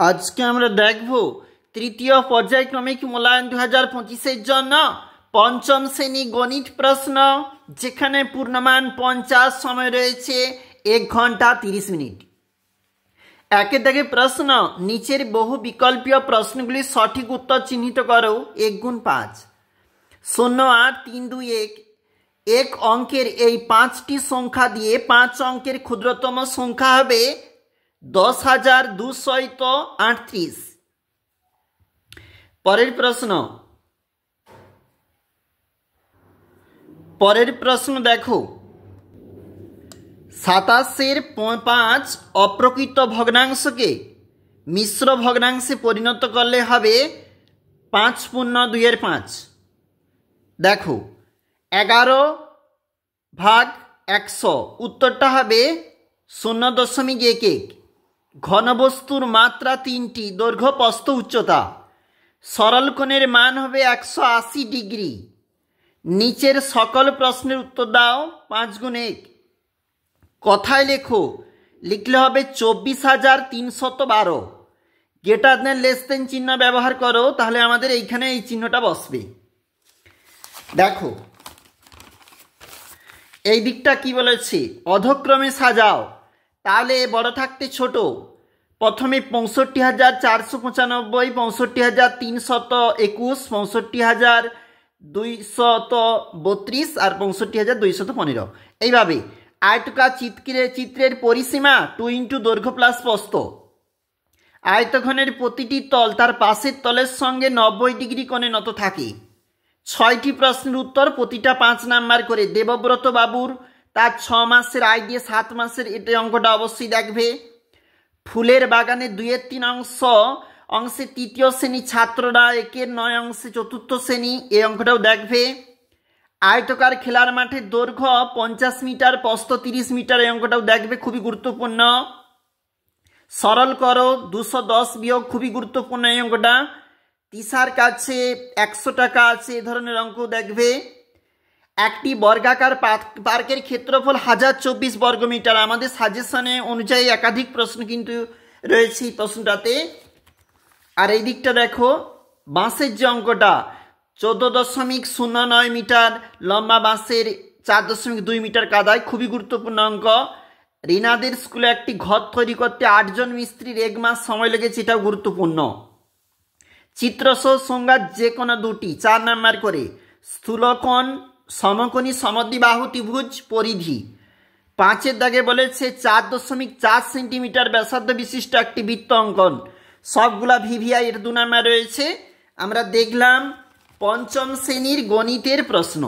আজকে আমরা দেখব তৃতীয় পর্যায়ক্রমিক মূল্যায়ন 2025-এর জন্য পঞ্চম শ্রেণী গণিত প্রশ্ন, যেখানে পূর্ণমান 50, সময় রয়েছে 1 ঘন্টা 30 মিনিট। একের দাগে প্রশ্ন, নিচের বহু বিকল্পীয় প্রশ্নগুলির সঠিক উত্তর চিহ্নিত করো। 1 গুণ 5, 0, 8, 3, 2, 1। এক অঙ্কের এই 5টি সংখ্যা দিয়ে 5 অঙ্কের ক্ষুদ্রতম সংখ্যা হবে 10,238। পরের প্রশ্ন দেখো, 27-এর 5 অপ্রকৃত ভগ্নাংশকে মিশ্র ভগ্নাংশে পরিণত করলে হবে 5×2=5। দেখো 11/100, উত্তরটা হবে 0.11। ঘনবস্তুর মাত্রা 3টি, দৈর্ঘ্য, প্রস্থ, উচ্চতা। সরল কোণের মান হবে 180 ডিগ্রি। নিচের সকল প্রশ্নের উত্তর দাও 5 গুণ 1। কথায় লেখো, লিখলে হবে 24,312। গ্রেটার দেন লেস দেন চিহ্ন ব্যবহার করো, তাহলে আমাদের এইখানে এই চিহ্নটা বসবে। দেখো এই দিকটা কি বলেছে, অধক্রমে সাজাও। তাহলে বড় থাকতে ছোট। প্রথমে 65,495, 65,321, 65,232 আর 65,215। এইভাবে আয়তকার চিত্রের পরিসীমা 2 × দৈর্ঘ্য প্লাস প্রস্থ। আয়তঘনের প্রতিটি তল তার পাশের তলের সঙ্গে 90 ডিগ্রি কোণে নত থাকে। 6টি প্রশ্নের উত্তর, প্রতিটা 5 নাম্বার করে। দেবব্রত বাবুর তার 6 মাসের আয় দিয়ে 7 মাসের এই অঙ্কটা অবশ্যই দেখবে। ফুলের বাগানের 2/3 অংশে তৃতীয় শ্রেণী ছাত্ররা 1/9 অংশে চতুর্থ শ্রেণী, এই অঙ্কটাও দেখবে। আয়তকার খেলার মাঠের দৈর্ঘ্য 50 মিটার, প্রস্থ 30 মিটার, এই অঙ্কটাও দেখবে, খুবই গুরুত্বপূর্ণ। সরল করো 210 বিয়োগ, খুবই গুরুত্বপূর্ণ এই অঙ্কটা। তিসার কাছে 100 টাকা আছে, এ ধরনের অঙ্ক দেখবে। একটি বর্গাকার পার্কের ক্ষেত্রফল 1024 বর্গমিটার। আমাদের সাজেশনে অনুযায়ী একাধিক প্রশ্ন কিন্তু রয়েছে এই প্রশ্নটাতে। আর এই দিকটা দেখো, বাঁশের যে অঙ্কটা 14.09 মিটার লম্বা বাঁশের 4.2 মিটার কাদায়, খুবই গুরুত্বপূর্ণ অঙ্ক। রিনাদের স্কুলে একটি ঘর তৈরি করতে 8 জন মিস্ত্রির 1 মাস সময় লেগেছে, এটাও গুরুত্বপূর্ণ। চিত্রসহ সংজ্ঞা যে কোনো দুটি, 4 নাম্বার করে। স্থূলকোণ, সমকোণী, সমদ্বিবাহু ত্রিভুজ, পরিধি। 5-এর দাগে বলেছে 4.4 সেন্টিমিটার ব্যাসার্ধ বিশিষ্ট একটি বৃত্ত অঙ্কন। সবগুলা ভিভিআই, এর 2 নাম্বার রয়েছে। আমরা দেখলাম পঞ্চম শ্রেণীর গণিতের প্রশ্ন।